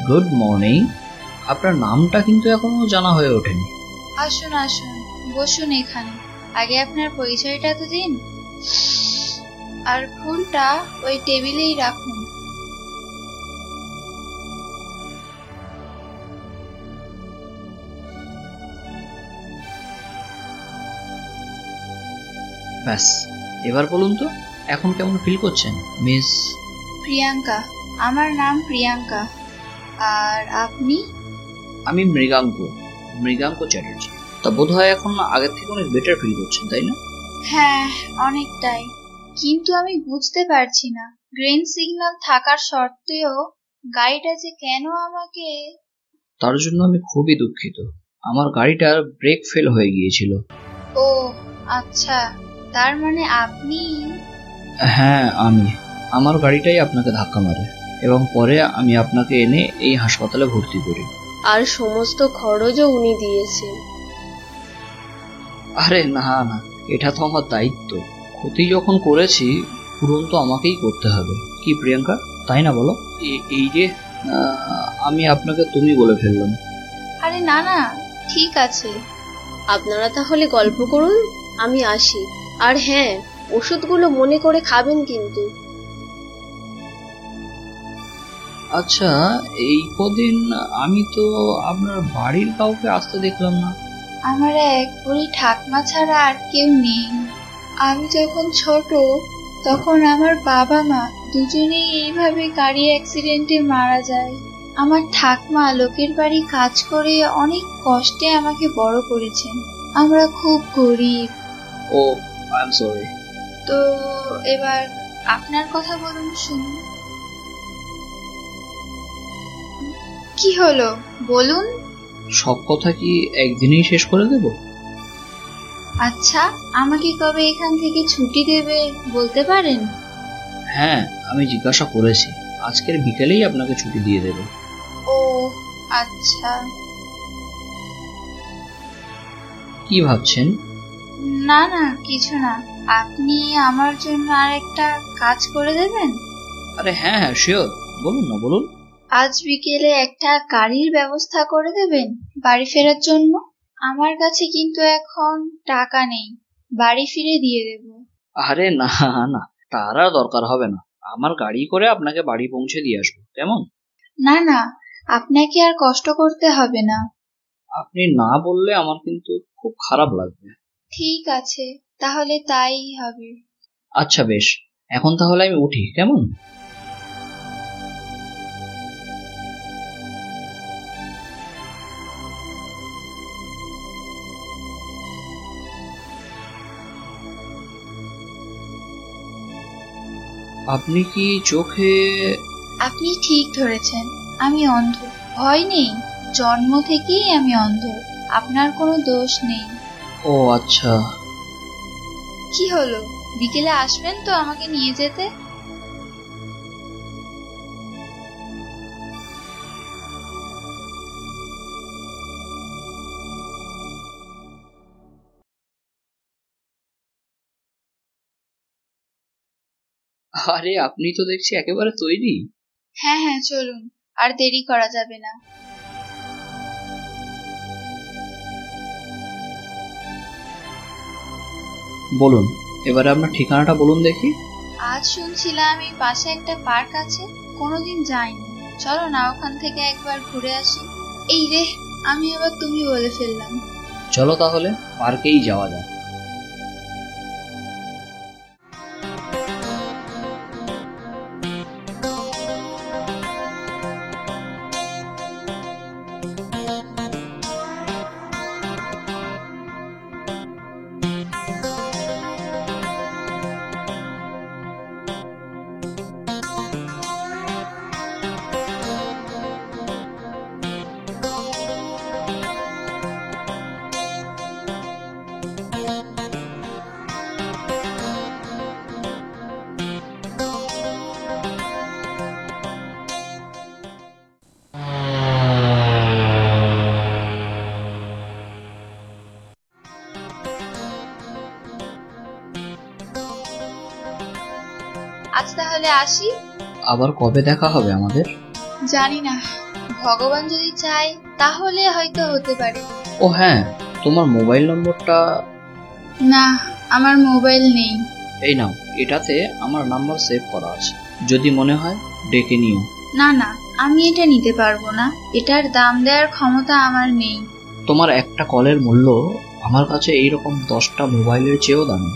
Good morning. আপনার নামটা কিন্তু এখনো জানা হয়ে ওঠেনি। আসুন আসুন, বসুন এখানে। আগে আপনার পরিচয়টা তো দিন, আর ফুলটা ওই টেবিলেই রাখুন। ব্যাস, এবার বলুন তো এখন কেমন ফিল করছেন মিস? প্রিয়াঙ্কা, আমার নাম প্রিয়াঙ্কা। আর আপনি? আমি মৃগাঙ্ক চ্যাটার্জি। তা বোধ হয় এখন আগের থেকে অনেক বেটার ফিল করছেন, তাই না? হ্যাঁ, অনেকটাই। কিন্তু আমি বুঝতে পারছি না, গ্রিন সিগন্যাল থাকার সত্ত্বেও গাড়িটা যে কেন আমাকে... তার জন্য আমি খুবই দুঃখিত। আমার গাড়িটার ব্রেক ফেল হয়ে গিয়েছিল। ও আচ্ছা, তার মানে আপনি... হ্যাঁ, আমার গাড়িটাই আপনাকে ধাক্কা মারে এবং পরে আমি আপনাকে এনে এই হাসপাতালে ভর্তি করি। আর সমস্ত খরচও উনি দিয়েছেন। আরে না না, এটা তো আমার দায়িত্ব। ক্ষতি যখন করেছি পূরণ তো আমাকেই করতে হবে, কি প্রিয়াঙ্কা, তাই না বলো? এই যে আমি আপনাকে তুমি বলে ফেললাম। আরে না না, ঠিক আছে। আপনারা তাহলে গল্প করুন, আমি আসি। আর হ্যাঁ, ওষুধগুলো মনে করে খাবেন কিন্তু। আচ্ছা, এই কদিন আমি তো আপনার বাড়ির কাউকে আসতে দেখলাম না। আমার এক বুড়ি ঠাকমা ছাড়া আর কেউ নেই। আমি যখন ছোট তখন আমার বাবা মা দুজনেই এইভাবে গাড়ি অ্যাক্সিডেন্টে মারা যায়। আমার ঠাকমা লোকের বাড়ি কাজ করে অনেক কষ্টে আমাকে বড় করেছেন। আমরা খুব গরিব। ও, আই এম সরি। তো এবার আপনার কথা বলুন, শুনুন। কি হলো বলুন? সব কথা কি একদিনেই শেষ করে দেব? আচ্ছা, আমাকে কবে এখান থেকে ছুটি দেবে বলতে পারেন? হ্যাঁ, আমি জিজ্ঞাসা করেছি, আজকের বিকেলেই আপনাকে ছুটি দিয়ে দেব। ও আচ্ছা। কি ভাবছেন? না না, কিছু না। আপনি আমার জন্য আর একটা কাজ করে দেবেন? আরে হ্যাঁ হ্যাঁ, শিওর, বলুন না বলুন। আজ বিকেলে একটা গাড়ির ব্যবস্থা করে দেবেন বাড়ি ফেরার জন্য। আমার কাছে কিন্তু এখন টাকা নেই, বাড়ি ফিরে দিয়ে দেব। আরে না না, তার আর দরকার হবে না। আমার গাড়ি করে আপনাকে বাড়ি পৌঁছে দিয়ে আসবো, কেমন? না না, আপনাকে আর কষ্ট করতে হবে না। আপনি না বললে আমার কিন্তু খুব খারাপ লাগবে। ঠিক আছে, তাহলে তাই হবে। আচ্ছা বেশ, এখন তাহলে আমি উঠি, কেমন? আপনি কি চোখে... আপনি ঠিক ধরেছেন, আমি অন্ধ। ভয় নেই, জন্ম থেকেই আমি অন্ধ। আপনার কোনো দোষ নেই। ও আচ্ছা। কি হলো, বিকেলে আসবেন তো আমাকে নিয়ে যেতে? আরে আপনি তো দেখছি একেবারে তৈরি। হ্যাঁ হ্যাঁ, চলুন, আর দেরি করা যাবে না। বলুন, এবারে আপনার ঠিকানাটা বলুন দেখি। আজ শুনছিলাম এই পাশে একটা পার্ক আছে, কোনোদিন যাইনি। চলো না ওখান থেকে একবার ঘুরে আসি। এই রে, আমি আবার তুমি বলে ফেললাম। চলো তাহলে পার্কেই যাওয়া যাক। আজ তাহলে আসি। আবার কবে দেখা হবে আমাদের? জানি না, ভগবান যদি চায় তাহলে হয়তো হতে পারে। ও হ্যাঁ, তোমার মোবাইল নম্বরটা? না, আমার মোবাইল নেই। এই নাও, এটাতে আমার নাম্বার সেভ করা আছে, যদি মনে হয় ডেকে নিও। না না, আমি এটা নিতে পারবো না, এটার দাম দেওয়ার ক্ষমতা আমার নেই। তোমার একটা কলের মূল্য আমার কাছে এইরকম 10টা মোবাইলের চেয়েও দামি।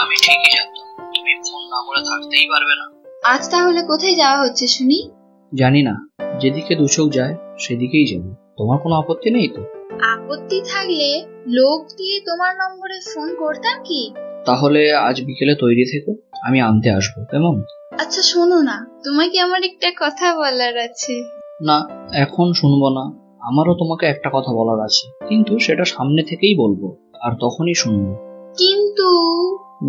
আমি ঠিকই জানতাম তুমি ফোন না করে থাকতেই পারবে না। আজ তাহলে কোথায় যাওয়া হচ্ছে শুনি? জানি না, যেদিকে দু চোখ যায় সেদিকেই যাবো। তোমার কোনো আপত্তি নেই তো? আপত্তি থাকলে লোক দিয়ে তোমার নম্বরে ফোন করতাম কি? তাহলে আজ বিকেলে তৈরি থেকো, আমি আনতে আসবো, কেমন? আচ্ছা শোনো না, তোমাকে আমার একটা কথা বলার আছে। না, এখন শুনবো না। আমারও তোমাকে একটা কথা বলার আছে, কিন্তু সেটা সামনে থেকেই বলবো, আর তখনই শুনবো। কিন্তু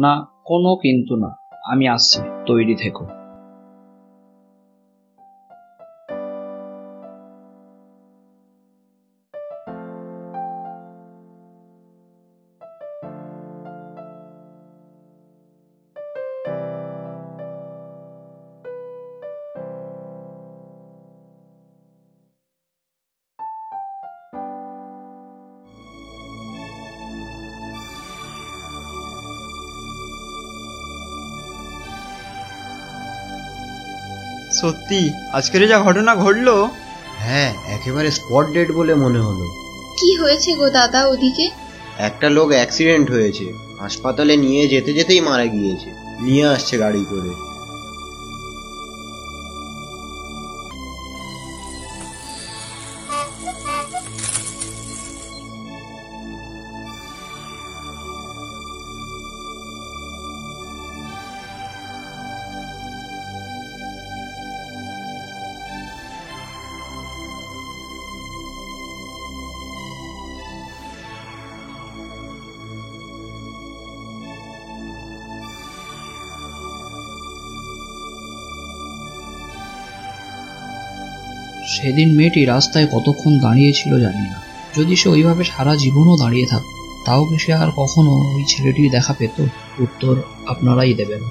না, কোনো কিন্তু না। আমি আসছি, তৈরি থেকো। সত্যি আজকের যা ঘটনা ঘটলো, হ্যাঁ, একেবারে স্পট ডেড বলে মনে হলো। কি হয়েছে গো দাদা ওদিকে? একটা লোক অ্যাক্সিডেন্ট হয়েছে, হাসপাতালে নিয়ে যেতে যেতেই মারা গিয়েছে। নিয়ে আসছে গাড়ি করে। সেদিন মেয়েটি রাস্তায় কতক্ষণ দাঁড়িয়েছিল জানি না। যদি সে ওইভাবে সারা জীবনও দাঁড়িয়ে থাকত, তাও কি সে আর কখনো ওই ছেলেটির দেখা পেত? উত্তর আপনারাই দেবেন।